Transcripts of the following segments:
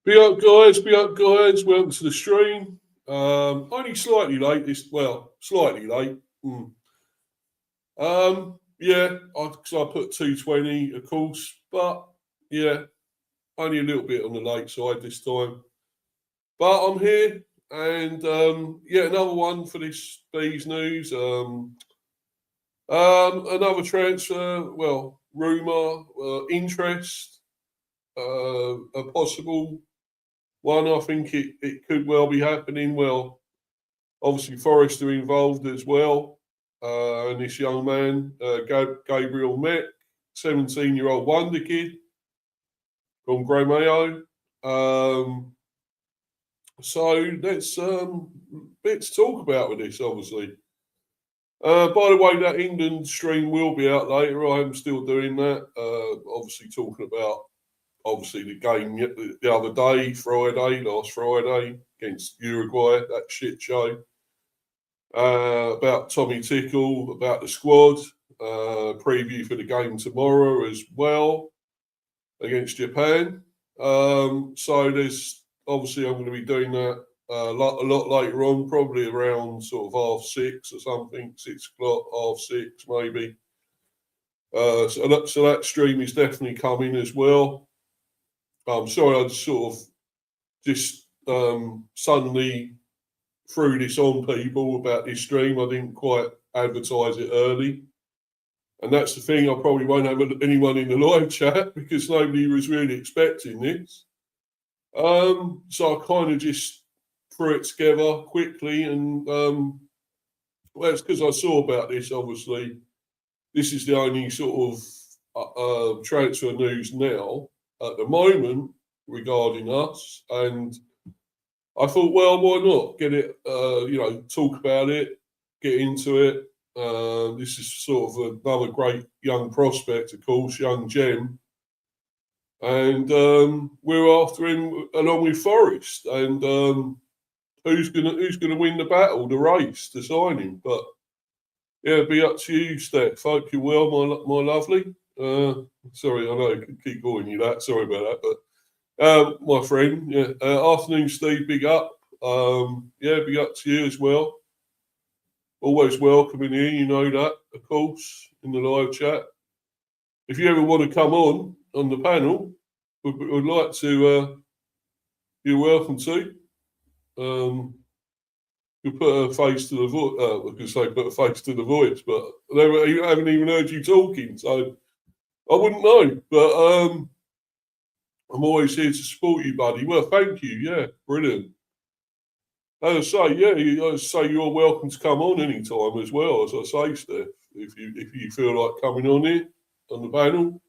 Be up, guys. Be up, guys. Welcome to the stream. Only slightly late. Slightly late. Yeah, because I put 2:20, of course, but yeah, only a little bit on the late side this time. But I'm here, and yeah, another one for this bees news. Another transfer. Well, rumor, interest, a possible one. I think it could well be happening. Well, obviously Forrester involved as well, and this young man, Gabriel Met, 17-year-old Wonderkid from Gremio. So let's bit to talk about with this, obviously. By the way, that England stream will be out later. I am still doing that. Obviously talking about the game the other day, last Friday against Uruguay, that shit show. About Tommy Tickle, about the squad, preview for the game tomorrow as well against Japan. So there's obviously I'm going to be doing that a lot later on, probably around sort of 6:30 or something, 6 o'clock, 6:30 maybe. So that stream is definitely coming as well. I'm sorry, I just suddenly threw this on people about this stream. I didn't quite advertise it early. And that's the thing, I probably won't have anyone in the live chat because nobody was really expecting this. So I kind of just threw it together quickly. And well, it's because I saw about this, obviously. This is the only sort of transfer news now at the moment regarding us. And I thought, well, why not get it? Talk about it, get into it. This is sort of another great young prospect, of course, young gem, and we're after him along with Forrest. And who's gonna win the battle, the race to sign him? But yeah, it'll be up to you, Steph. Hope you're well, my lovely. Sorry, I know I keep calling you that. Sorry about that, but. My friend, yeah. Afternoon, Steve. Big up. Yeah, big up to you as well. Always welcome in here, you know that, of course, in the live chat. If you ever want to come on the panel, we'd like to. You're welcome to. You put a face to the voice. I could say put a face to the voice, but they haven't even heard you talking, so I wouldn't know. But I'm always here to support you, buddy. Well, thank you. Yeah, brilliant. As I say, yeah, you're welcome to come on anytime as well. As I say, Steph, if you feel like coming on here on the panel,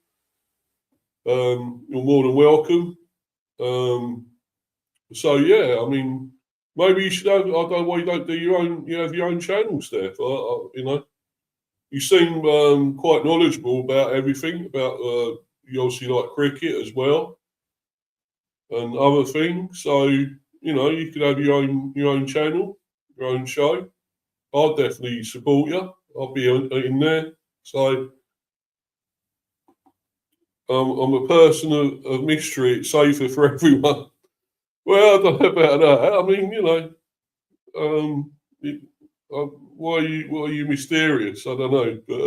you're more than welcome. So yeah, I mean, maybe you should have. I don't know why you don't do your own. You have your own channel, Steph. You seem quite knowledgeable about everything. About you obviously like cricket as well and other things. So you could have your own channel, your own show. I'll definitely support you. I'll be in there. So I'm a person of mystery. It's safer for everyone. Well, I don't know about that. I mean, um, why are you mysterious? I don't know, but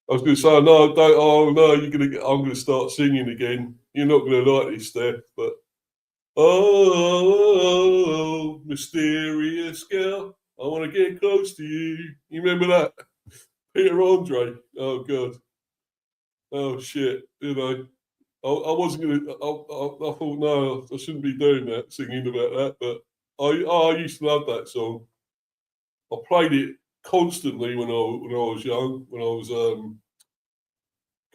I was going to say no. Don't. Oh no, I'm going to start singing again. You're not going to like this, Steph, but. Oh, mysterious girl, I want to get close to you. You remember that? Peter Andre. Oh, God. Oh, shit. I wasn't going to. I thought, no, I shouldn't be doing that, singing about that. But I used to love that song. I played it constantly when I was young. When I was,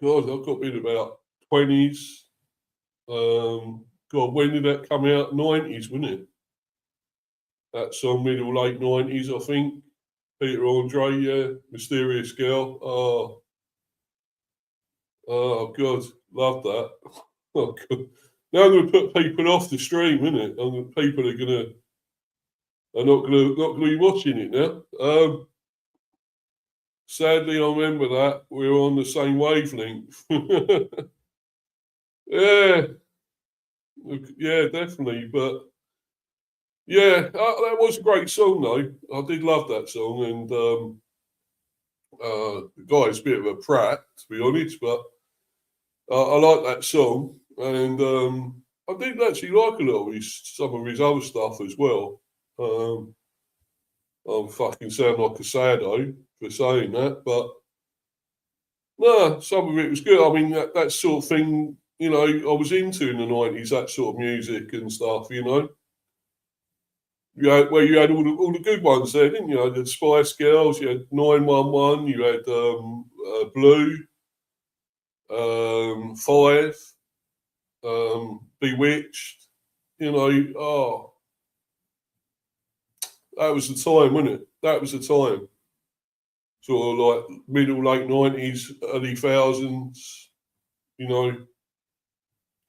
God, I've got to be in about 20s. God, when did that come out? 90s, wasn't it? That song, middle late 90s, I think. Peter Andre, yeah, Mysterious Girl. Oh, God, love that. Oh, God. Now I'm going to put people off the stream, isn't it? People are not going to be watching it now. Sadly, I remember that we were on the same wavelength. Yeah, Yeah, definitely. But yeah, that was a great song, though. I did love that song, and the guy's a bit of a prat, to be honest, but I like that song, and I did actually like a lot of some of his other stuff as well. I fucking sound like a sado for saying that, but no, some of it was good. I mean, that sort of thing, I was into in the 90s, that sort of music and stuff, where you had all the good ones there, didn't you? You had the Spice Girls, you had 911, you had Blue, Five, Bewitched. Oh, that was the time, wasn't it? That was the time. Sort of like middle, late 90s, early thousands, you know.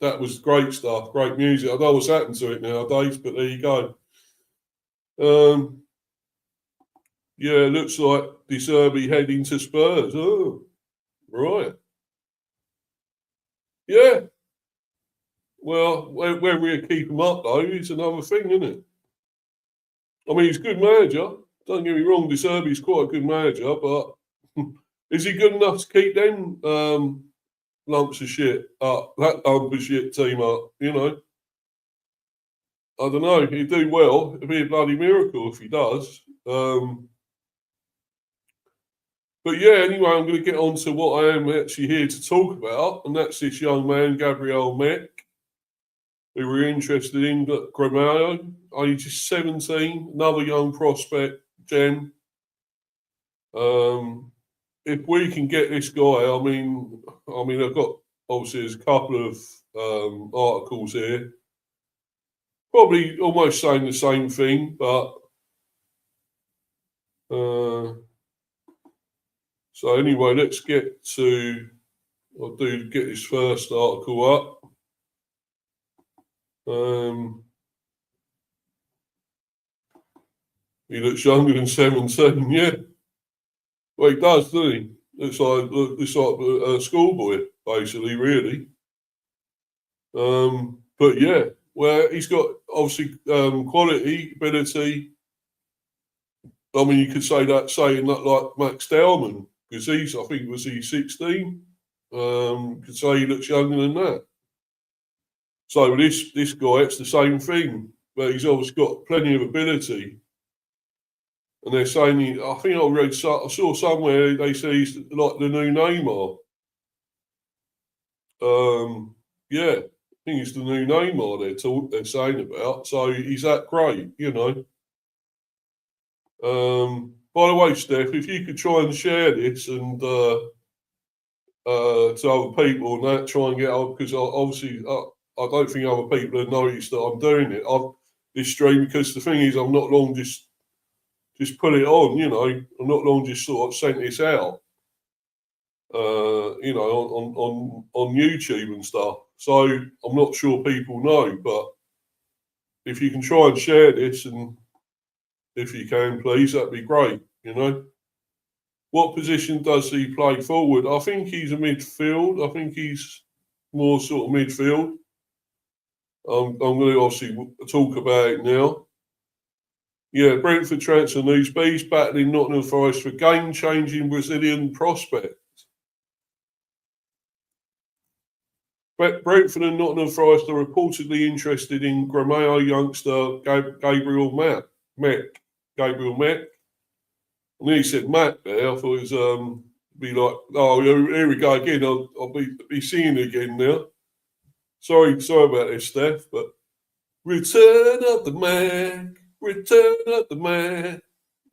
That was great stuff, great music. I don't know what's happened to it nowadays, but there you go. Yeah, looks like De Zerbi heading to Spurs. Oh, right. Yeah. Well, where we keep him up, though, is another thing, isn't it? I mean, he's a good manager. Don't get me wrong, De Zerbi's quite a good manager, but is he good enough to keep them lumps of shit up, that lump of shit team up, I don't know. He'd do well. It'd be a bloody miracle if he does. But yeah, anyway, I'm going to get on to what I am actually here to talk about, and that's this young man, Gabriel Meck, who we're interested in, Gremio, age 17, another young prospect, gem. If we can get this guy, I mean, I've got obviously there's a couple of articles here, probably almost saying the same thing, but so anyway, let's get to. I'll get this first article up. He looks younger than 17, yeah. Well, he does, doesn't he? Looks like a schoolboy, basically, really. But yeah, well, he's got obviously quality, ability. I mean, you could say that saying that like Max Dowman, because I think, was he 16? Could say he looks younger than that. So this guy, it's the same thing, but he's obviously got plenty of ability. And they're saying, I think I saw somewhere they say he's like the new Neymar. Yeah, I think he's the new Neymar they're saying about. So he's that great, By the way, Steph, if you could try and share this and to other people and that, try and get up, because obviously I don't think other people have noticed that I'm doing it. This stream, because the thing is, I'm not long just put it on, I'm not long just sort of sent this out, on YouTube and stuff. So I'm not sure people know, but if you can try and share this, and if you can, please, that'd be great, What position does he play forward? I think he's a midfield. I think he's more sort of midfield. I'm going to obviously talk about it now. Yeah, Brentford transfer news. Bees battling Nottingham Forest for game-changing Brazilian prospect. Brentford and Nottingham Forest are reportedly interested in Gremio youngster Gabriel Meck. Gabriel Meck. And then he said Matt there. I thought it was be like, oh, here we go again. I'll be singing again now. Sorry about this, Steph, but Return of the Mac, Return of the Mac.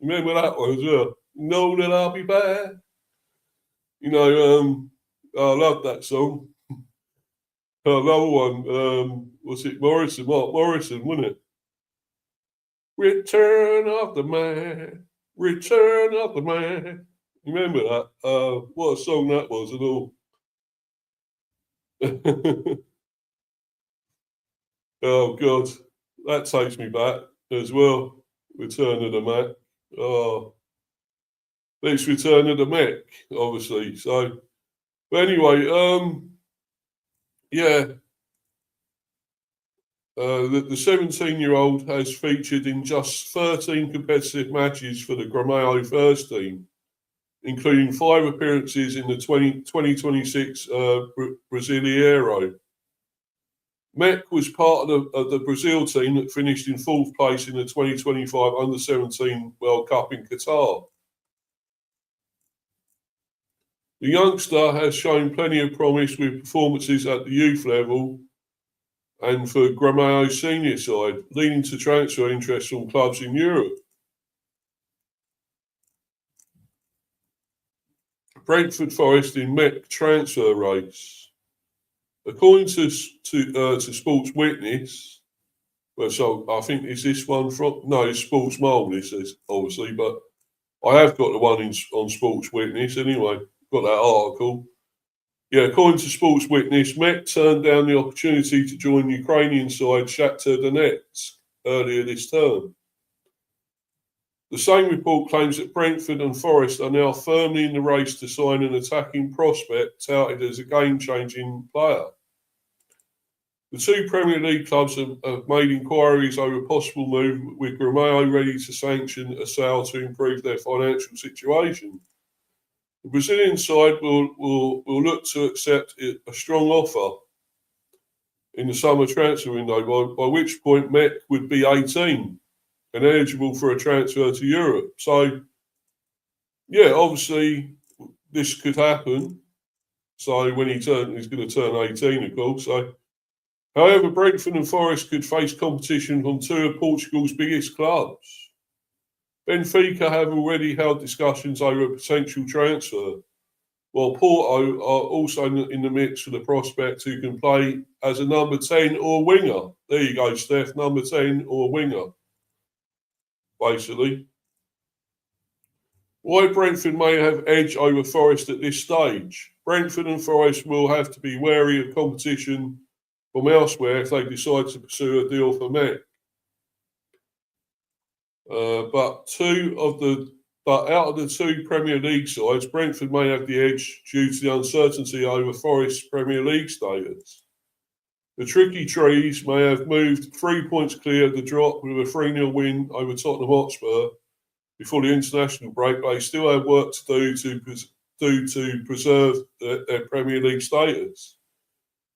Remember that one as well? Know that I'll be back. I love that song. Another one, was it Morrison? Mark Morrison, wasn't it? Return of the Man, Return of the Man. Remember that? What a song that was and all. Oh, God. That takes me back as well. Return of the Mac. Oh, it's Return of the Mac, obviously. So, but anyway, yeah. The 17-year-old has featured in just 13 competitive matches for the Gremio first team, including 5 appearances in the 2026 Brasileiro. Mek was part of the Brazil team that finished in 4th place in the 2025 Under-17 World Cup in Qatar. The youngster has shown plenty of promise with performances at the youth level and for Gremio's senior side, leading to transfer interest from clubs in Europe. Brentford Forest in Mek transfer race. According to Sports Witness, well, so I think is this one from it's Sports Mole. This is obviously, but I have got the one on Sports Witness anyway. Got that article. Yeah, according to Sports Witness, Mek turned down the opportunity to join Ukrainian side Shakhtar Donetsk earlier this term. The same report claims that Brentford and Forest are now firmly in the race to sign an attacking prospect touted as a game-changing player. The 2 Premier League clubs have made inquiries over a possible move, with Gremio ready to sanction a sale to improve their financial situation. The Brazilian side will look to accept a strong offer in the summer transfer window, by which point Mek would be 18 and eligible for a transfer to Europe. So, yeah, obviously this could happen. So when he's going to turn 18, of course. So, however, Brentford and Forest could face competition from 2 of Portugal's biggest clubs. Benfica have already held discussions over a potential transfer, while Porto are also in the mix for the prospect who can play as a number 10 or winger. There you go, Steph, number 10 or winger, basically. Why Brentford may have edge over Forest at this stage. Brentford and Forest will have to be wary of competition from elsewhere if they decide to pursue a deal for Mek. But out of the 2 Premier League sides, Brentford may have the edge due to the uncertainty over Forest's Premier League status. The Tricky Trees may have moved 3 points clear of the drop with a 3-0 win over Tottenham Hotspur before the international break, but they still have work to do to preserve their Premier League status.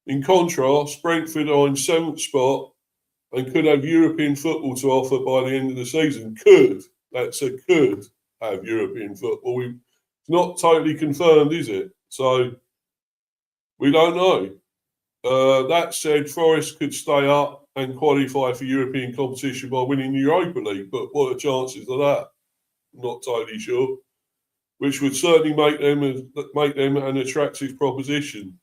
In contrast, Brentford are in 7th spot and could have European football to offer by the end of the season. Could have European football. It's not totally confirmed, is it? So we don't know. That said, Forest could stay up and qualify for European competition by winning the Europa League, but what are the chances of that? Not totally sure. Which would certainly make them an attractive proposition.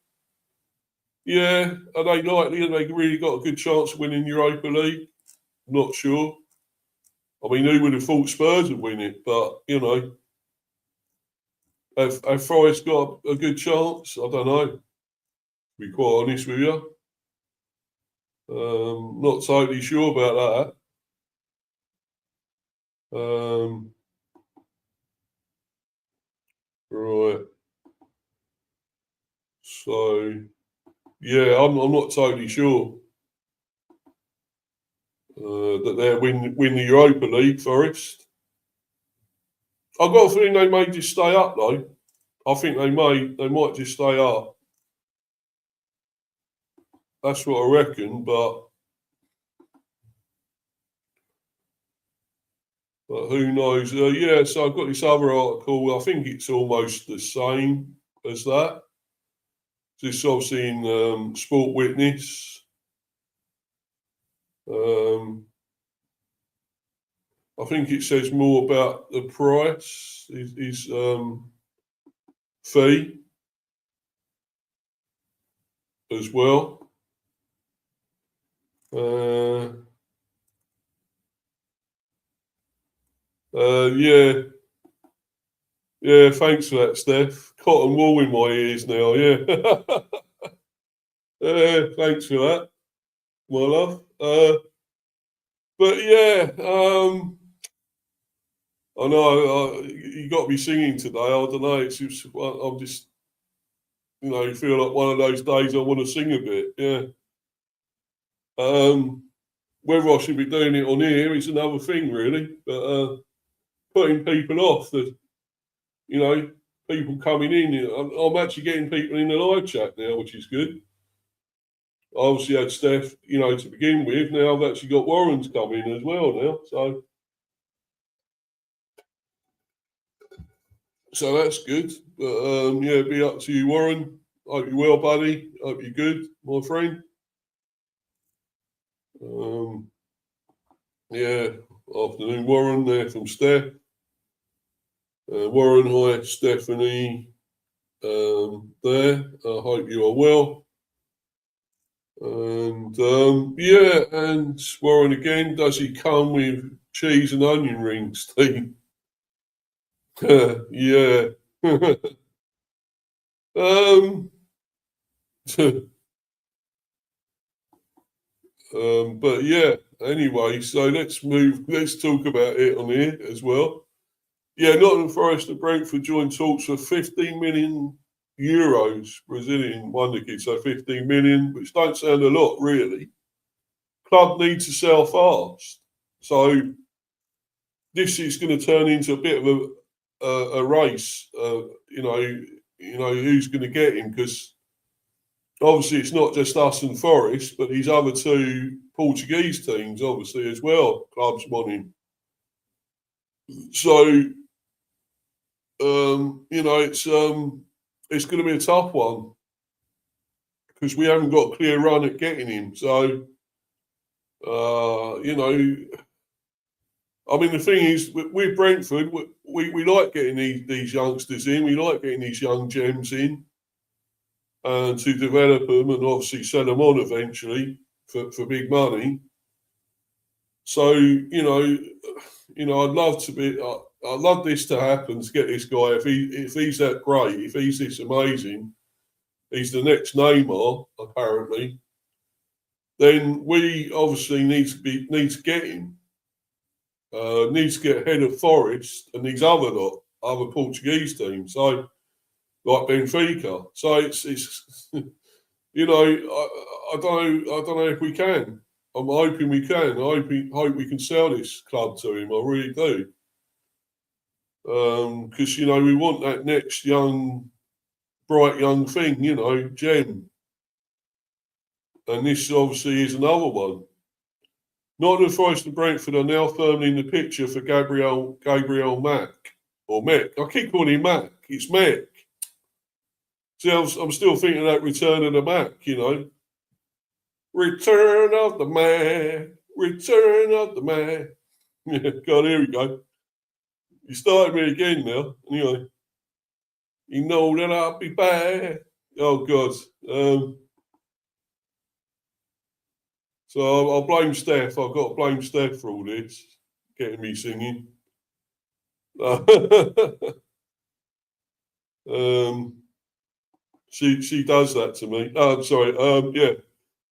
Yeah, are they likely? Have they really got a good chance of winning Europa League? Not sure. I mean, who would have thought Spurs would win it? But, have Forest got a good chance? I don't know, to be quite honest with you. Not totally sure about that. Right. So, yeah, I'm not totally sure that they'll win the Europa League, Forest. I've got a feeling they may just stay up, though. I think they might just stay up. That's what I reckon, but who knows? Yeah, so I've got this other article. I think it's almost the same as that. This obviously in Sport Witness. I think it says more about the price, his fee as well. Yeah. Yeah, thanks for that, Steph. Cotton wool in my ears now, yeah. Thanks for that, my love. But yeah, I know you got to be singing today. I don't know. It's just, I'm just, feel like one of those days I want to sing a bit. Yeah. Whether I should be doing it on here is another thing, really. But putting people off, that people coming in. I'm actually getting people in the live chat now, which is good. I obviously had Steph, to begin with. Now I've actually got Warren's coming as well now. So that's good. But be up to you, Warren. Hope you're well, buddy. Hope you're good, my friend. Afternoon, Warren there from Steph. Warren, hi, Stephanie. There. I hope you are well. And and Warren again. Does he come with cheese and onion rings, Steve? Yeah. But yeah. Anyway, so let's talk about it on here as well. Yeah, Nottingham Forest and Brentford joined talks for 15 million euros, Brazilian Wonderkid, so 15 million, which don't sound a lot, really. Club needs to sell fast. So this is going to turn into a bit of a race, who's going to get him, because obviously it's not just us and Forest, but these other two Portuguese teams, obviously, as well, clubs want him. So, it's going to be a tough one because we haven't got a clear run at getting him. So, the thing is, with Brentford, we like getting these youngsters in. We like getting these young gems in and to develop them and obviously sell them on eventually for big money. So, I'd love this to happen, to get this guy. If he's that great, if he's this amazing, he's the next Neymar apparently. Then we obviously need to get him. Needs to get ahead of Forest and these other Portuguese teams, so like Benfica. So it's I don't know if we can. I'm hoping we can. I hope we can sell this club to him. I really do. Because we want that next bright young thing, gem. And this obviously is another one. Nottingham Forest and Brentford are now firmly in the picture for Gabriel Mack, or Mac. I keep calling him Mac. It's Mac. See, I'm still thinking that return of the Mac, Return of the Mac. Return of the Mac. Yeah, God, here we go. You started me again now. Anyway, you know that I'll be back. Oh, God. So I'll blame Steph. I've got to blame Steph for all this, getting me singing. She does that to me. I'm sorry.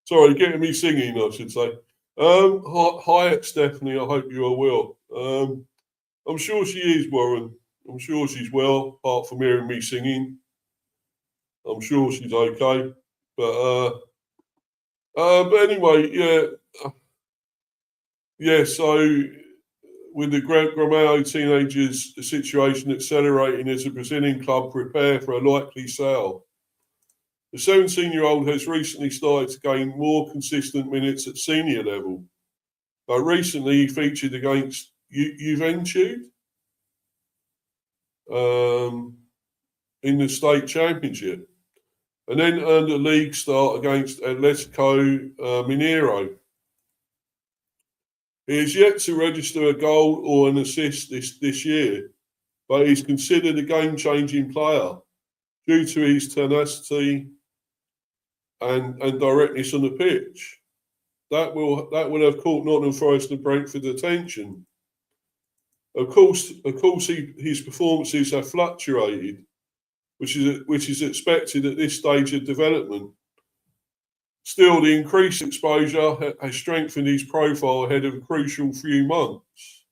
Sorry, getting me singing, I should say. Hi, Stephanie. I hope you are well. I'm sure she is, Warren. I'm sure she's well, apart from hearing me singing. I'm sure she's okay. But anyway, yeah. So with the Gremio teenagers, the situation accelerating as the Brazilian club prepare for a likely sale. The 17-year-old has recently started to gain more consistent minutes at senior level. But recently he featured against Juventude in the state championship, and then earned a league start against Atletico Mineiro. He has yet to register a goal or an assist this year, but he's considered a game-changing player due to his tenacity and directness on the pitch. That will have caught Nottingham Forest and Brentford's attention. Of course, his performances have fluctuated, which is expected at this stage of development. Still, the increased exposure has strengthened his profile ahead of a crucial few months.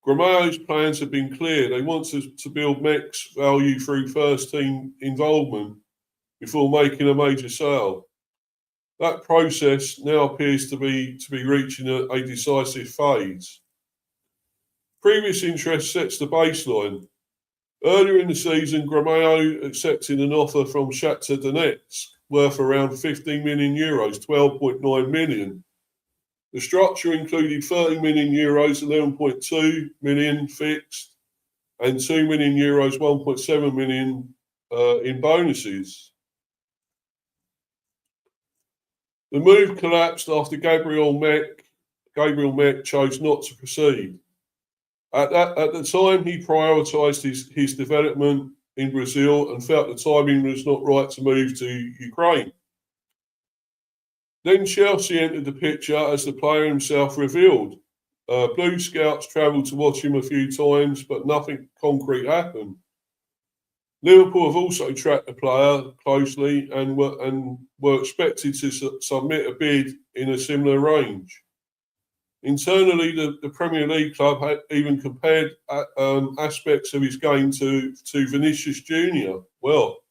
Gremio's plans have been clear. They want to build Max value through first team involvement before making a major sale. That process now appears to be reaching a decisive phase. Previous interest sets the baseline. Earlier in the season, Gremio accepted an offer from Shakhtar Donetsk worth around 15 million euros, 12.9 million. The structure included 30 million euros, 11.2 million fixed, and 2 million euros, 1.7 million in bonuses. The move collapsed after Gabriel Mek chose not to proceed. At the time, he prioritised his development in Brazil and felt the timing was not right to move to Ukraine. Then Chelsea entered the picture as the player himself revealed. Blue Scouts travelled to watch him a few times, but nothing concrete happened. Liverpool have also tracked the player closely and were expected to submit a bid in a similar range. Internally, the Premier League club had even compared aspects of his game to Vinicius Junior. Well,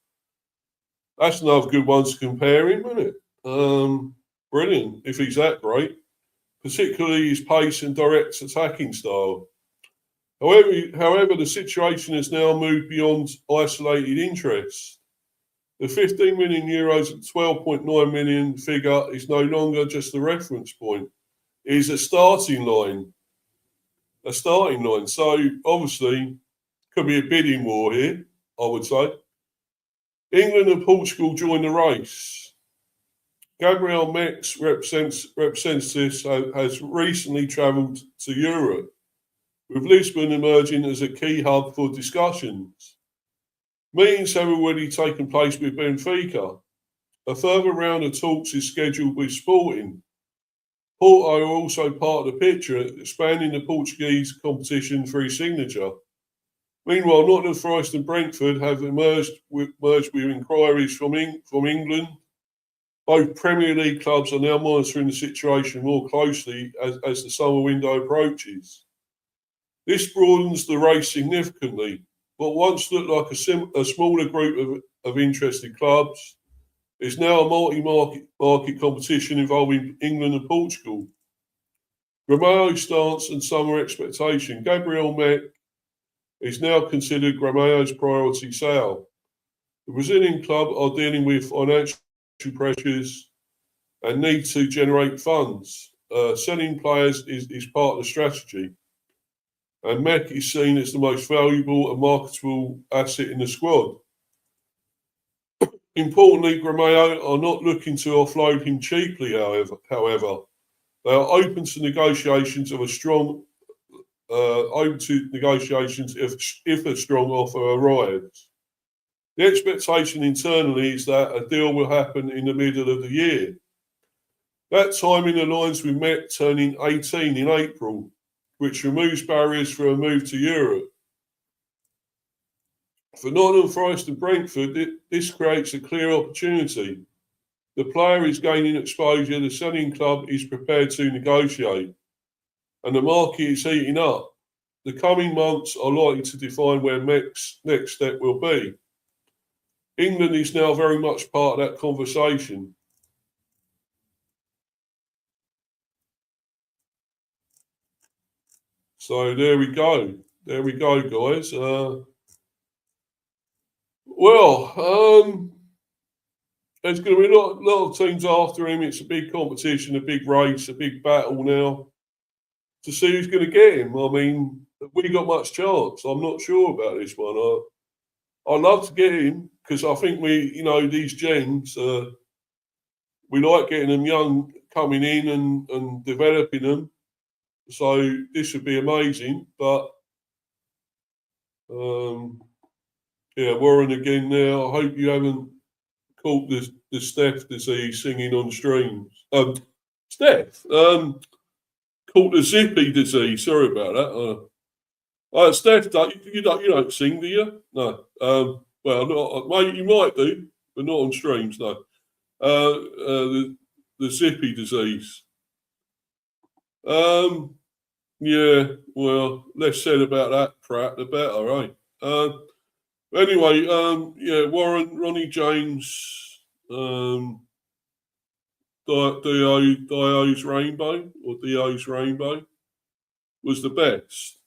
that's another good one to compare him, isn't it? Brilliant, if he's that great, particularly his pace and direct attacking style. However, the situation has now moved beyond isolated interest. The 15 million euros at 12.9 million figure is no longer just a reference point. It is a starting line. So obviously, could be a bidding war here, I would say. England and Portugal join the race. Gabriel Mek's representative has recently travelled to Europe, with Lisbon emerging as a key hub for discussions. Meetings have already taken place with Benfica. A further round of talks is scheduled with Sporting. Porto are also part of the picture, expanding the Portuguese competition through signature. Meanwhile, Nottingham Forest and Brentford have merged with inquiries from England. Both Premier League clubs are now monitoring the situation more closely as the summer window approaches. This broadens the race significantly. What once looked like a smaller group of interested clubs is now a multi-market competition involving England and Portugal. Gremio's stance and summer expectation. Gabriel Mek is now considered Gremio's priority sale. The Brazilian club are dealing with financial pressures and need to generate funds. Selling players is part of the strategy. And Mek is seen as the most valuable and marketable asset in the squad. Importantly, Gremio are not looking to offload him cheaply, however. They are open to negotiations if a strong offer arrives. The expectation internally is that a deal will happen in the middle of the year. That timing aligns with Mek turning 18 in April, which removes barriers for a move to Europe. For Nottingham Forest and Brentford, this creates a clear opportunity. The player is gaining exposure, the selling club is prepared to negotiate, and the market is heating up. The coming months are likely to define where Mek's next step will be. England is now very much part of that conversation. So there we go. There we go, guys. There's going to be a lot of teams after him. It's a big competition, a big race, a big battle now to see who's going to get him. I mean, have we got much chance? I'm not sure about this one. I'd love to get him because I think these gems, we like getting them young, coming in and developing them. So this would be amazing. But, Warren again now. I hope you haven't caught the Steph disease singing on streams. Steph, caught the zippy disease. Sorry about that. Steph, you don't sing, do you? No. You might do, but not on streams. No. The zippy disease. Yeah. Well, less said about that crap, the better, right? Anyway, Warren, Ronnie James, Dio's Rainbow or Dio's Rainbow was the best.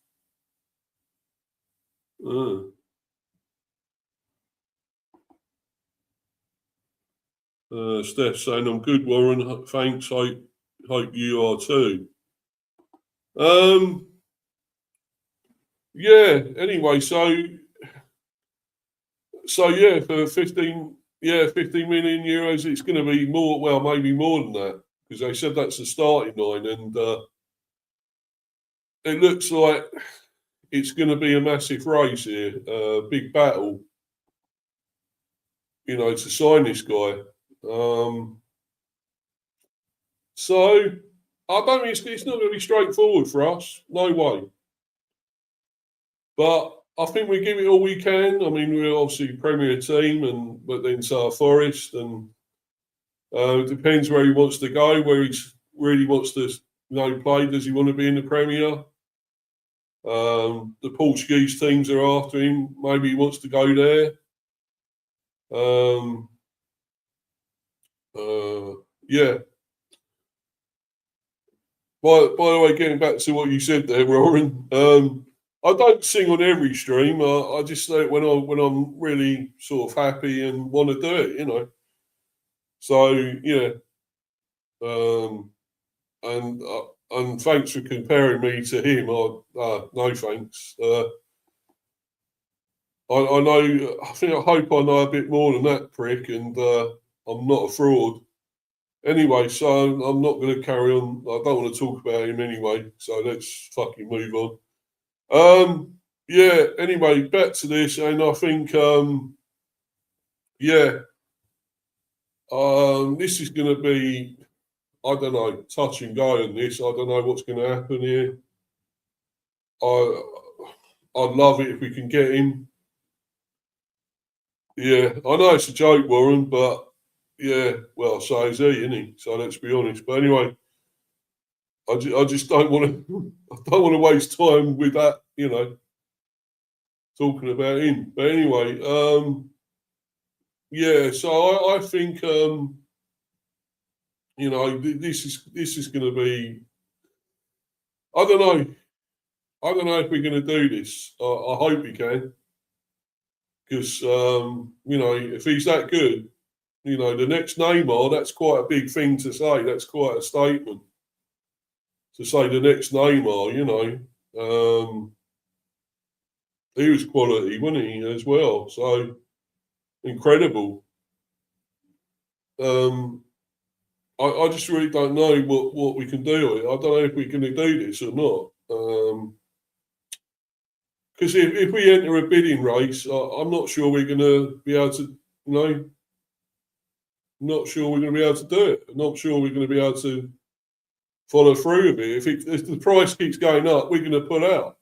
Steph saying, I'm good, Warren. Thanks. Hope you are too. Yeah, anyway, so yeah, for 15 million euros, it's going to be more, well, maybe more than that, because they said that's the starting line, and it looks like it's going to be a massive race here, big battle, to sign this guy. So I don't think it's not going to be straightforward for us, no way. But I think we give it all we can. I mean, we're obviously a Premier team, but then so are Forest, and it depends where he wants to go, where he really wants to, play. Does he want to be in the Premier? The Portuguese teams are after him. Maybe he wants to go there. Yeah. By the way, getting back to what you said there, Roran, I don't sing on every stream. I just say it when I'm really sort of happy and want to do it, So yeah, and thanks for comparing me to him. No thanks. I know. I hope I know a bit more than that prick, and I'm not a fraud. Anyway, so I'm not going to carry on. I don't want to talk about him anyway. So let's fucking move on. Yeah. Anyway, back to this, and I think, yeah, this is going to be, I don't know, touch and go on this. I don't know what's going to happen here. I'd love it if we can get him. Yeah, I know it's a joke, Warren, but yeah, well, so is he, isn't he? So let's be honest. But anyway, I just don't want to. I don't want to waste time with that, talking about him. But anyway, yeah. So I think, this is going to be. I don't know. I don't know if we're going to do this. I hope we can, because if he's that good, the next Neymar, that's quite a big thing to say. That's quite a statement to say the next Neymar. He was quality, wasn't he, as well? So incredible. I just really don't know what we can do. I don't know if we're going to do this or not. Because if we enter a bidding race, I'm not sure we're going to be able to, not sure we're going to be able to do it. I'm not sure we're going to be able to follow through with it. If the price keeps going up, we're going to pull out.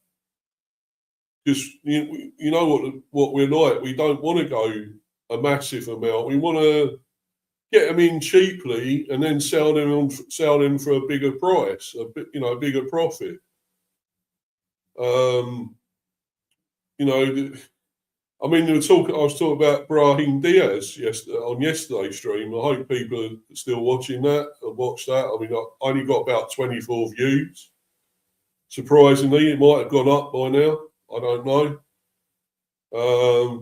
Because you know what we're like. We don't want to go a massive amount. We want to get them in cheaply and then sell them for a bigger price, a bigger profit. I mean, I was talking about Brahim Diaz on yesterday's stream. I hope people are still watching that and watch that. I mean, I only got about 24 views. Surprisingly, it might have gone up by now. I don't know.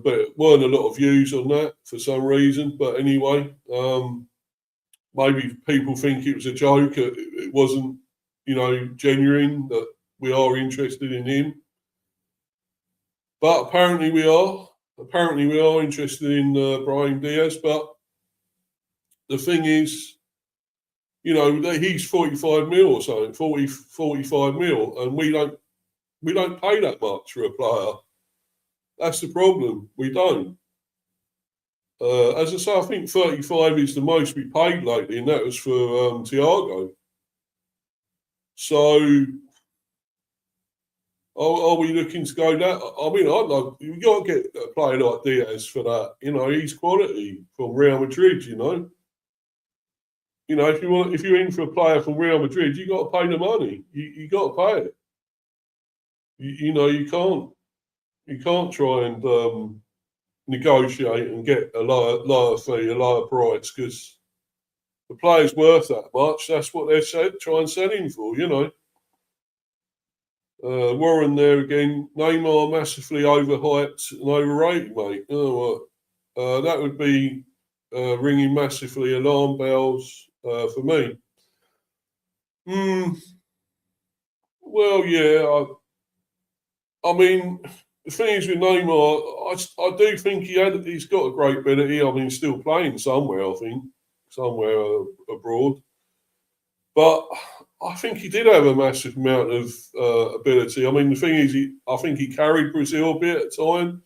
But it weren't a lot of views on that for some reason. But anyway, maybe people think it was a joke. It wasn't, genuine, that we are interested in him. But apparently we are. Apparently we are interested in Brahim Diaz. But the thing is, he's 45 mil or something, 45 mil, and we don't pay that much for a player. That's the problem. We don't. As I say, I think 35 is the most we paid lately, and that was for Thiago. So, are we looking to go that? I mean, you got to get a player like Diaz for that. He's quality from Real Madrid. If you're in for a player from Real Madrid, you got to pay the money. You got to pay it. You can't try and negotiate and get a lower fee, a lower price, because the player's worth that much. That's what they're trying to sell him for, you know. Warren there again. Neymar massively overhyped and overrated, mate. Oh, that would be ringing massively alarm bells for me. Well, yeah. I mean, the thing is with Neymar, I do think he's got a great ability. I mean, he's still playing somewhere, I think, somewhere abroad. But I think he did have a massive amount of ability. I mean, the thing is, I think he carried Brazil a bit at times.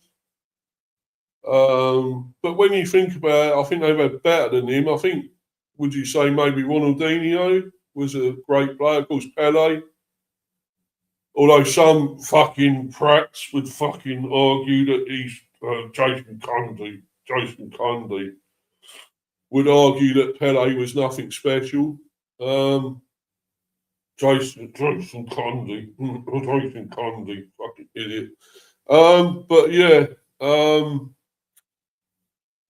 But when you think about it, I think they've had better than him. I think, would you say maybe Ronaldinho was a great player? Of course, Pele. Although some fucking prats would fucking argue that he's Jason Cundy would argue that Pele was nothing special. Jason Cundy, fucking idiot. But yeah,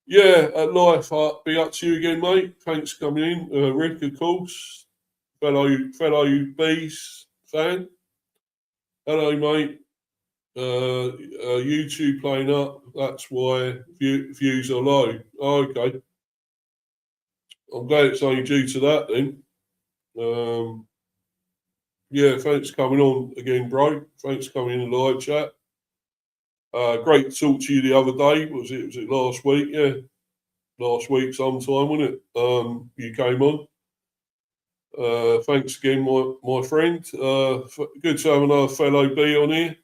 yeah, at life, be up to you again, mate. Thanks for coming in, Rick, of course, fellow Bees fan. Hello, mate. YouTube playing up. That's why views are low. Oh, okay. I'm glad it's only due to that then. Yeah, thanks for coming on again, bro. Thanks for coming in the live chat. Great to talk to you the other day. Was it last week? Yeah, last week sometime, wasn't it? You came on. Thanks again, my friend. Good to have another fellow bee on here.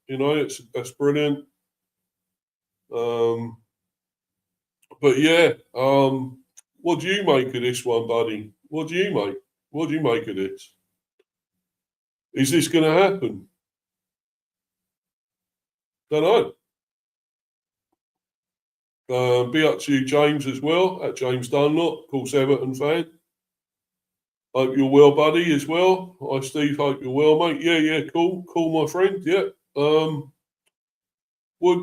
You know, that's brilliant. But yeah, what do you make of this one, buddy? What do you make? What do you make of this? Is this going to happen? Don't know. Be up to you, James, as well. At James Dunlop, of course, Everton fan. Hope you're well, buddy, as well. Hi, Steve. Hope you're well, mate. Yeah, cool, my friend. Yeah. What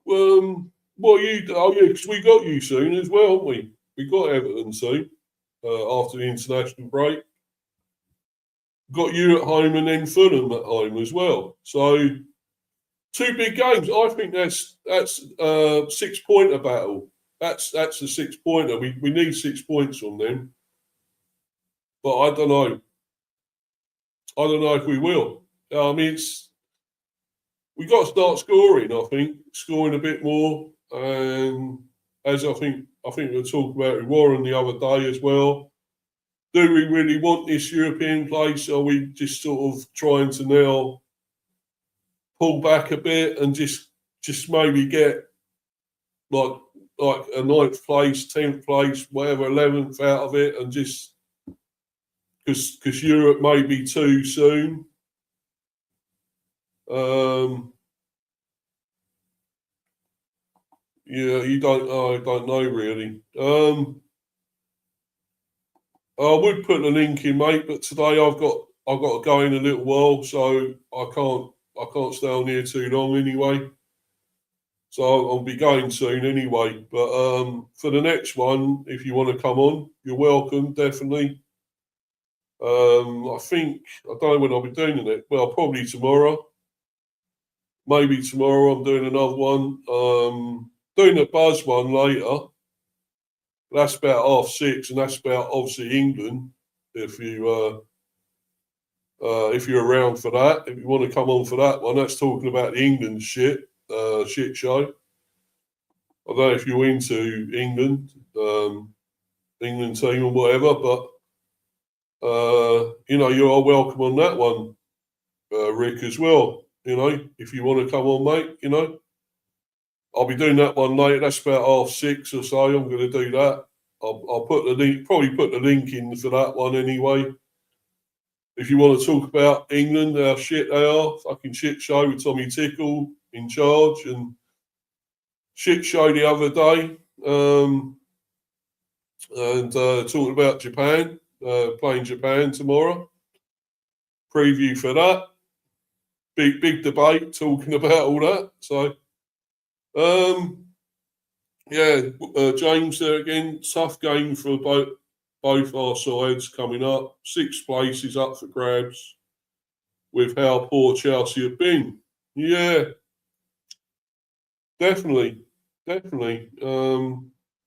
are you? Oh yeah, because we got you soon as well, haven't we? We got Everton soon after the international break. Got you at home and then Fulham at home as well. So 2 big games. I think that's 6-pointer battle. That's the 6-pointer. We need 6 points on them. But I don't know. I don't know if we will. I mean, we got to start scoring. I think scoring a bit more, and as I think we were talking about with Warren the other day as well. Do we really want this European place? Or are we just sort of trying to now pull back a bit and just maybe get like a 9th place, 10th place, whatever, 11th out of it, and just because Europe may be too soon. Yeah, I don't know really. I would put the link in, mate, but today I've got to go in a little while, so I can't stay on here too long anyway. So I'll be going soon anyway. But for the next one, if you want to come on, you're welcome, definitely. I think I don't know when I'll be doing it. Well, probably tomorrow. Maybe tomorrow I'm doing another one. Doing a buzz one later. That's about 6:30, and that's about obviously England. If you're around for that, if you want to come on for that one, that's talking about the England shit show. I don't know if you're into England, England team or whatever, but you are welcome on that one, Rick, as well. You know, if you want to come on, mate, you know. I'll be doing that one later. That's about 6:30 or so. I'm going to do that. I'll put the link, probably put the link in for that one anyway. If you want to talk about England, how shit they are, fucking shit show with Tommy Tickle in charge, and shit show the other day, and talking about Japan, playing Japan tomorrow. Preview for that. Big debate talking about all that. So, yeah, James there again. Tough game for both our sides coming up. 6th place is up for grabs with how poor Chelsea have been. Yeah, definitely.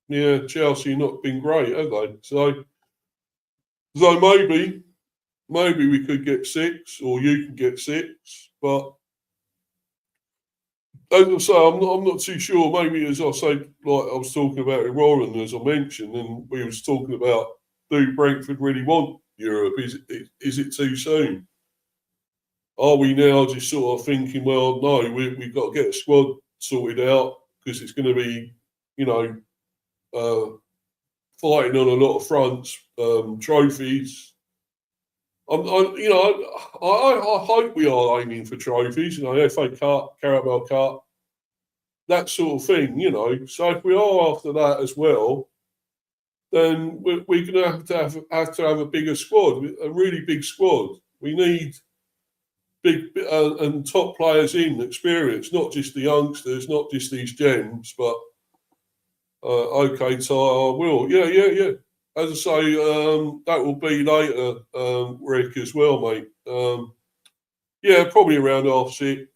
Yeah, Chelsea not been great, have they? So maybe we could get 6, or you can get 6. But as I say, I'm not too sure. Maybe, as I say, like I was talking about with Roland, as I mentioned, and we was talking about, do Brentford really want Europe? Is it too soon? Are we now just sort of thinking, well, no, we've got to get a squad sorted out because it's going to be, you know, fighting on a lot of fronts, trophies. I hope we are aiming for trophies, FA Cup, Carabao Cup, that sort of thing, So if we are after that as well, then we're going to have a bigger squad, a really big squad. We need big and top players in experience, not just the youngsters, not just these gems, but okay, so I will. Yeah. As I say, that will be later, Rick, as well, mate. Yeah, probably around 6:30.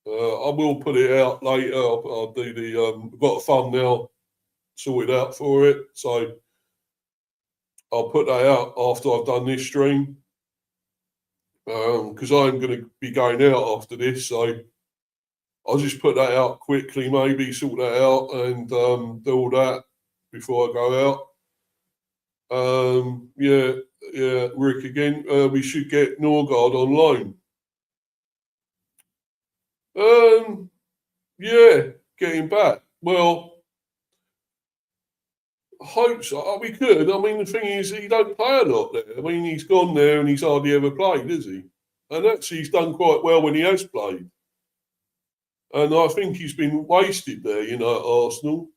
I will put it out later. I'll do the. I've got a thumbnail sorted out for it, so I'll put that out after I've done this stream. Because I'm going to be going out after this, so I'll just put that out quickly, maybe sort that out and do all that before I go out. Yeah, Rick again. We should get Norgard on loan. Yeah, getting back. Well, I hope so. We could. I mean, the thing is, he don't play a lot there. I mean, he's gone there and he's hardly ever played, is he? And actually, he's done quite well when he has played. And I think he's been wasted there, at Arsenal.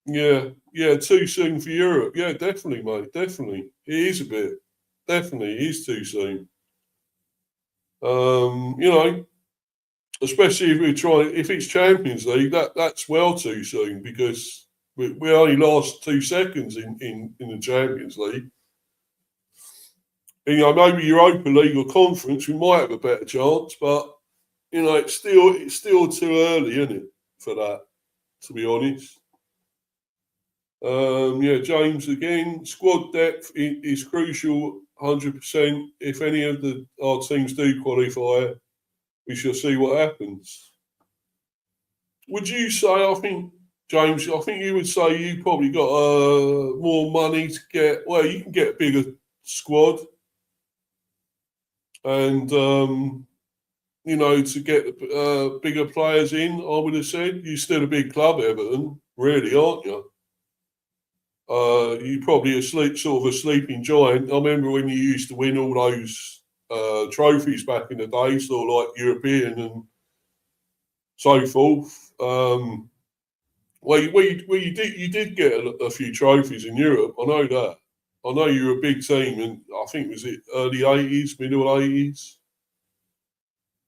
Yeah, too soon for Europe. Yeah, definitely, mate. Definitely. It is a bit. Definitely, it is too soon. Especially if it's Champions League, that's well too soon because we only last 2 seconds in the Champions League. And, maybe Europa League or Conference, we might have a better chance, but it's still too early, isn't it, for that? To be honest. James again. Squad depth is crucial, 100%. If any of our teams do qualify, we shall see what happens. Would you say? I think, James, you would say you probably got more money to get. Well, you can get a bigger squad, and to get bigger players in. I would have said you're still a big club, Everton, really, aren't you? You're probably sort of a sleeping giant. I remember when you used to win all those trophies back in the day, sort of like European and so forth. You did get a few trophies in Europe. I know that. I know you were a big team, and I think was it early 80s, middle 80s.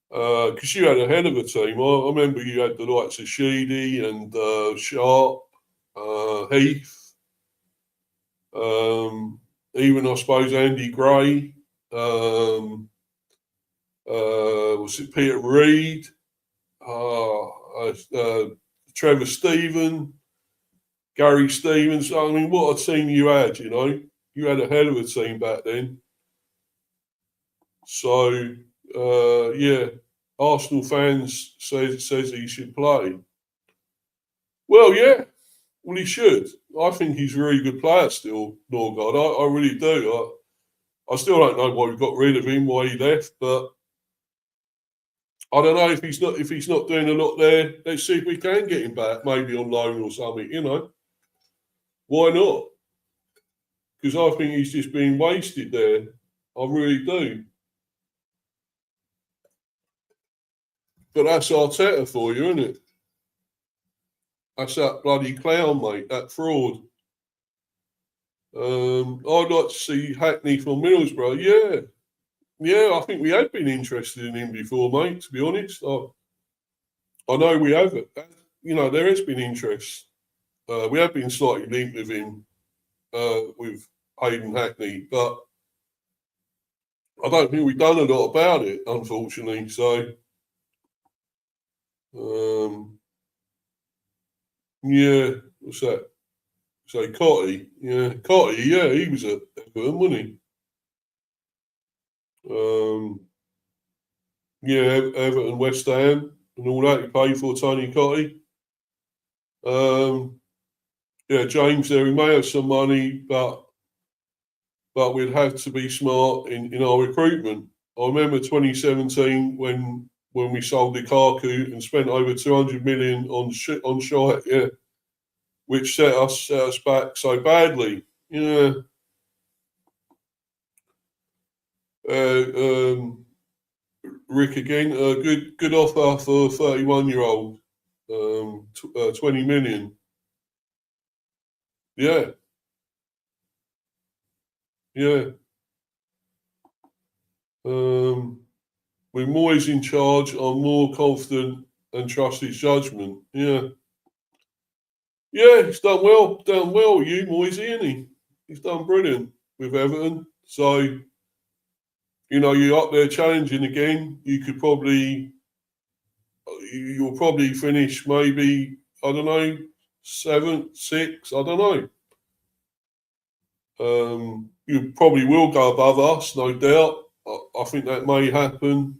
Because you had a hell of a team. I remember you had the likes of Sheedy and Sharp, Heath. Even I suppose Andy Gray, was it Peter Reid, Trevor Stephen, Gary Stevens. I mean, what a team you had! You had a hell of a team back then. So Arsenal fans says he should play. Well, yeah. Well, he should. I think he's a really good player still, Norgard. I really do. I still don't know why we got rid of him, why he left, but I don't know if he's not doing a lot there. Let's see if we can get him back, maybe on loan or something. Why not? Because I think he's just being wasted there. I really do. But that's Arteta for you, isn't it? That's that bloody clown, mate. That fraud. I'd like to see Hackney from Middlesbrough. Yeah, I think we had been interested in him before, mate. To be honest, I know we have. There has been interest. We have been slightly linked with him, with Hayden Hackney, but I don't think we've done a lot about it, unfortunately. So, yeah, what's that? So Cotty, yeah, he was at Everton, wasn't he? Yeah, Everton, West Ham, and all that. He paid for Tony Cotty. Yeah, James there. He may have some money, but we'd have to be smart in our recruitment. I remember 2017 when we sold Lukaku and spent over 200 million on shite, yeah, which set us back so badly. Yeah. Rick again, good offer for a 31-year-old, 20 million. Yeah, yeah. With Moyes in charge, I'm more confident and trust his judgment. Yeah. Yeah, he's done well. Done well, you Moyes, isn't he? He's done brilliant with Everton. So, you're up there challenging again. You'll probably finish maybe, I don't know, 7th, 6th, I don't know. You probably will go above us, no doubt. I think that may happen.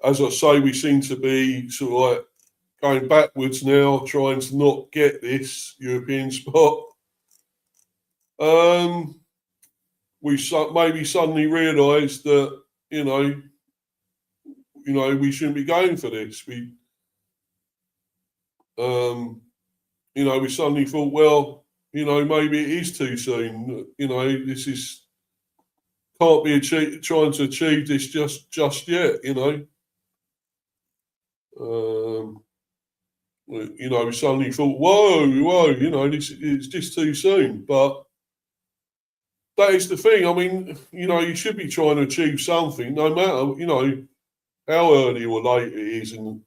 As I say, we seem to be sort of like going backwards now, trying to not get this European spot. We maybe suddenly realised that we shouldn't be going for this. We suddenly thought, well, maybe it is too soon. This is can't be trying to achieve this just yet. We suddenly thought, whoa, this it's just too soon. But that is the thing. I mean, you should be trying to achieve something, no matter, how early or late it is, and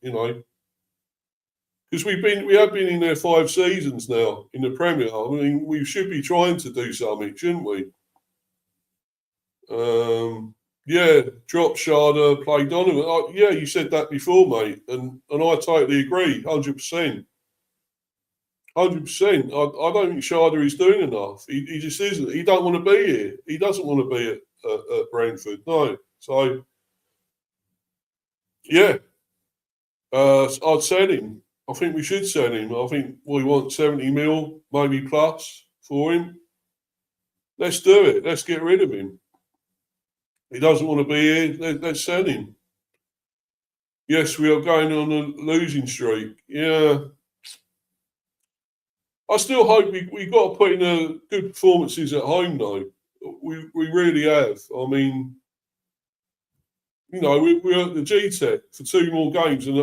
because we have been in there 5 seasons now in the Premier. I mean, we should be trying to do something, shouldn't we? Yeah, drop Sharda, play Donovan. Yeah, you said that before, mate, and I totally agree, 100%. 100%. I don't think Sharda is doing enough. He just isn't. He don't want to be here. He doesn't want to be at Brentford. No. So, yeah, I'd sell him. I think we should sell him. I think we want 70 mil, maybe plus, for him. Let's do it. Let's get rid of him. He doesn't want to be here. Let's sell him. Yes, we are going on a losing streak. Yeah. I still hope we got to put in good performances at home, though. We really have. I mean, we're at the GTEC for 2 more games, and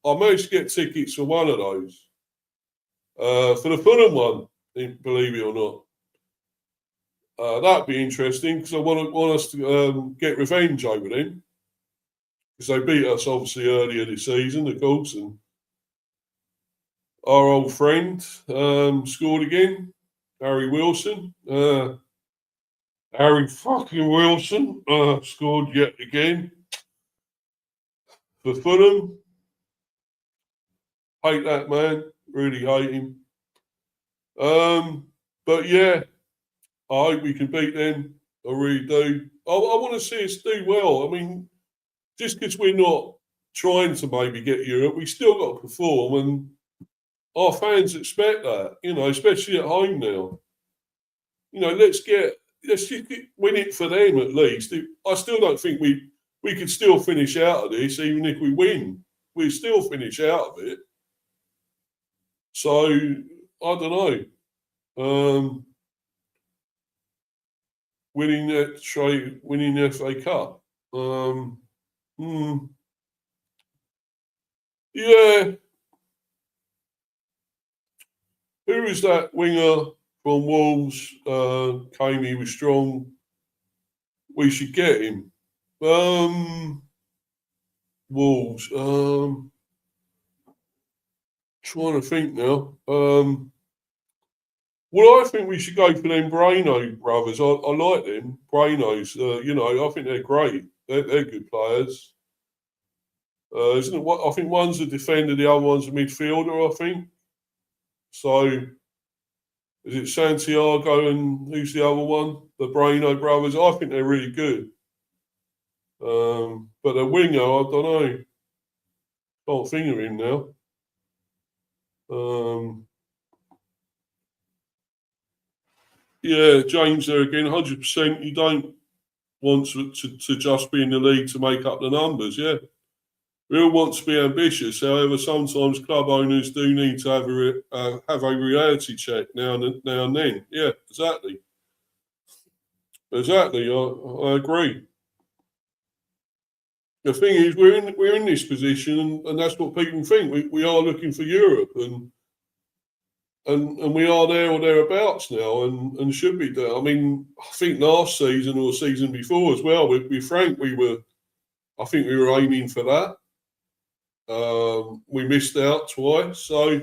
I managed to get tickets for one of those. For the Fulham one, believe it or not. That'd be interesting because I want us to get revenge over them because they beat us obviously earlier this season, of course, and our old friend scored again, Harry Wilson. Harry fucking Wilson scored yet again for Fulham. Hate that man, really hate him. But yeah, I hope we can beat them. I really do. I want to see us do well. I mean, just because we're not trying to maybe get Europe, we still got to perform, and our fans expect that. Especially at home now. Let's just win it for them at least. I still don't think we could still finish out of this, even if we win. We still finish out of it. So I don't know. Winning the FA Cup. Yeah. Who is that winger from Wolves? He was strong. We should get him. Wolves. Trying to think now. Well, I think we should go for them Brano brothers. I like them Branos. I think they're great. They're good players. Isn't it? What I think one's a defender, the other one's a midfielder. I think so. Is it Santiago and who's the other one? The Brano brothers. I think they're really good. But the winger, I don't know. Can't think of him now. Yeah, James there again, 100%. You don't want to just be in the league to make up the numbers, yeah. We all want to be ambitious. However, sometimes club owners do need to have a reality check now and then. Yeah, exactly. Exactly. I agree. The thing is, we're in this position, and that's what people think. We are looking for Europe, and we are there or thereabouts now, and should be there. I mean, I think last season or season before as well. With Frank, I think we were aiming for that. We missed out twice. So,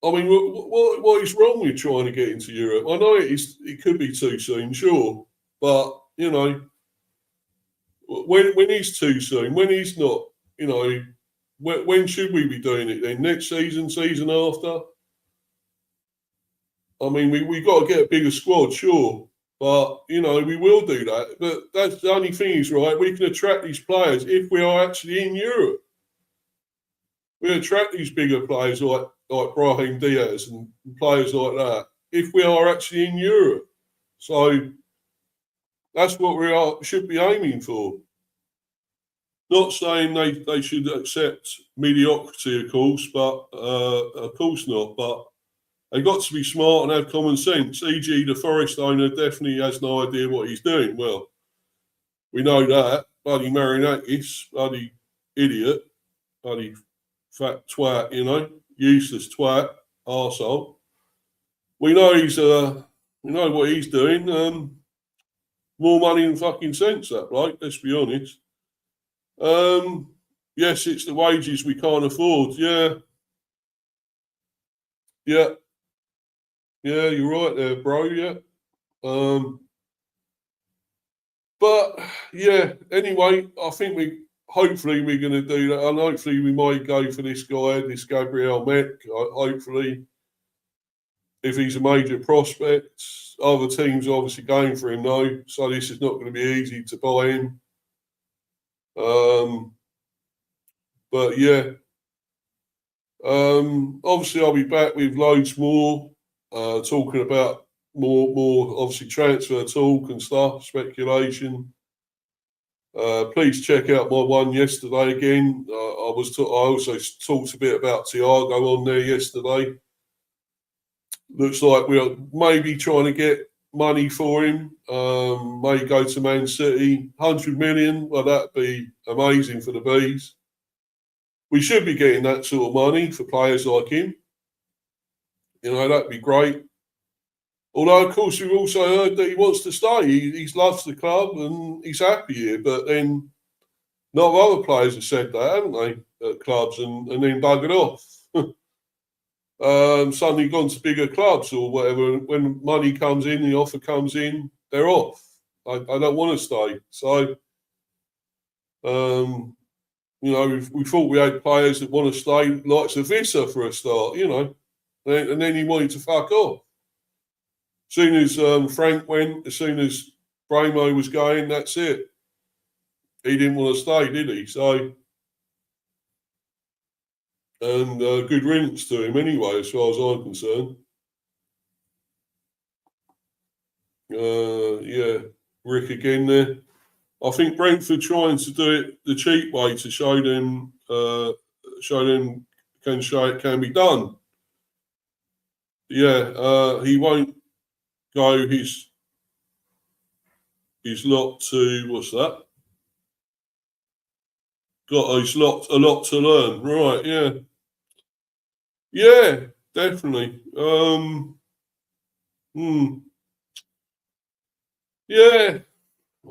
I mean, what is wrong with trying to get into Europe? I know it could be too soon, sure, but when is too soon? When is not? When should we be doing it then? Next season, season after? I mean, we got to get a bigger squad, sure, but we will do that. But that's the only thing is right. We can attract these players if we are actually in Europe. We attract these bigger players like Brahim Diaz and players like that if we are actually in Europe. So that's what should be aiming for. Not saying they should accept mediocrity, of course, but of course not. But they've got to be smart and have common sense. E.g., the Forest owner definitely has no idea what he's doing. Well, we know that. Bloody Marinakis, bloody idiot, bloody fat twat, useless twat, arsehole. We know we know what he's doing. More money than fucking sense, that bloke, let's be honest. Yes, it's the wages we can't afford. Yeah. Yeah, you're right there, bro. Yeah. But yeah, anyway, I think hopefully we're going to do that, and hopefully we might go for this guy, this Gabriel Meck. Hopefully, if he's a major prospect, other teams are obviously going for him though, so this is not going to be easy to buy him. But yeah, obviously I'll be back with loads more, talking about more obviously transfer talk and stuff, speculation. Please check out my one yesterday again. I also talked a bit about Thiago on there yesterday. Looks like we're maybe trying to get money for him. May go to Man City, 100 million. Well, that'd be amazing for the Bees. We should be getting that sort of money for players like him. That'd be great. Although, of course, we've also heard that he wants to stay. He loves the club and he's happy here. But then, a lot of other players have said that, haven't they, at clubs and then buggered off. Suddenly gone to bigger clubs or whatever. When money comes in, the offer comes in, they're off. I don't want to stay. So, we thought we had players that want to stay, like Savissa for a start, and then he wanted to fuck off. As soon as Frank went, as soon as Bramo was going, that's it. He didn't want to stay, did he? So, and good riddance to him anyway, as far as I'm concerned. Yeah, Rick again there. I think Brentford trying to do it the cheap way to show them it can be done. Yeah, he won't go his lot to what's that? Got a lot to learn, right? Yeah, yeah, definitely. Yeah,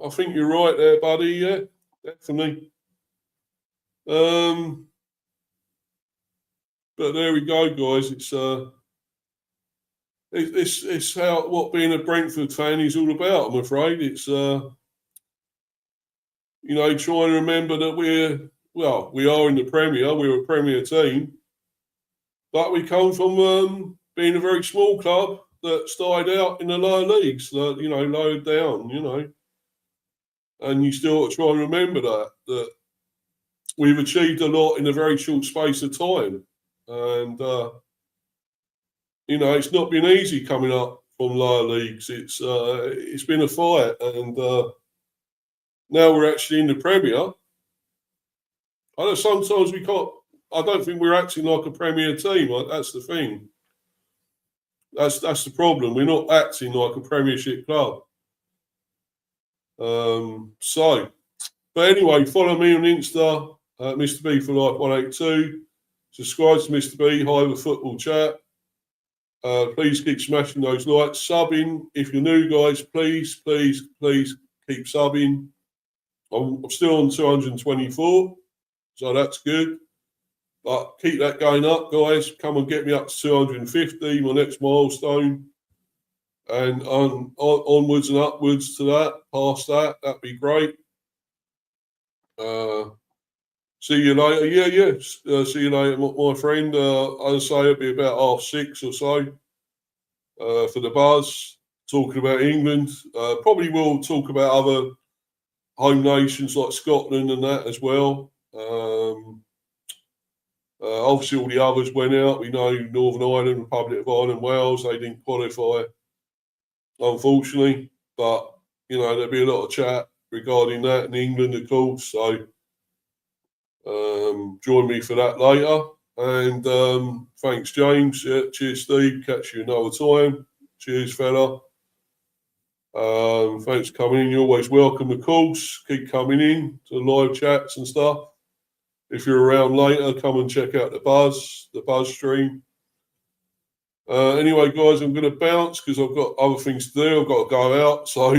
I think you're right there, buddy. Yeah, definitely. But there we go, guys. It's how what being a Brentford fan is all about. I'm afraid it's trying to remember that we are in the Premier. We're a Premier team, but we come from being a very small club that started out in the lower leagues, lower down, and you still got to try and remember that we've achieved a lot in a very short space of time, and it's not been easy coming up from lower leagues. It's been a fight, and now we're actually in the Premier. I know sometimes we can't. I don't think we're acting like a Premier team. That's the thing. That's the problem. We're not acting like a Premiership club. But anyway, follow me on Insta, Mr. B for Life 182. Subscribe to Mr. B, Hive Football Chat. Please keep smashing those likes, subbing. If you're new, guys, please keep subbing. I'm still on 224, so that's good. But keep that going up, guys. Come and get me up to 250, my next milestone. And onwards and upwards to that, past that, that'd be great. See you later. Yeah. See you later, my friend. I'd say it'll be about 6:30 or so for the buzz. Talking about England. Probably will talk about other home nations like Scotland and that as well. Obviously, all the others went out. We know Northern Ireland, Republic of Ireland, Wales, they didn't qualify, unfortunately. But, there'll be a lot of chat regarding that in England, of course. So join me for that later. And thanks, James. Yeah, cheers, Steve. Catch you another time. Cheers, fella. Thanks for coming in. You're always welcome, of course. Keep coming in to the live chats and stuff. If you're around later, come and check out the buzz stream. Anyway, guys, I'm going to bounce because I've got other things to do. I've got to go out. So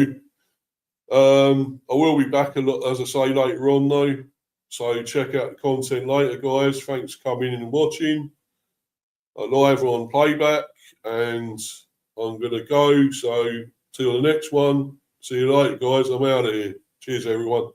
I will be back a lot, as I say, later on, though. So check out the content later, guys. Thanks for coming in and watching. Live on playback. And I'm going to go. So till the next one. See you later, guys. I'm out of here. Cheers, everyone.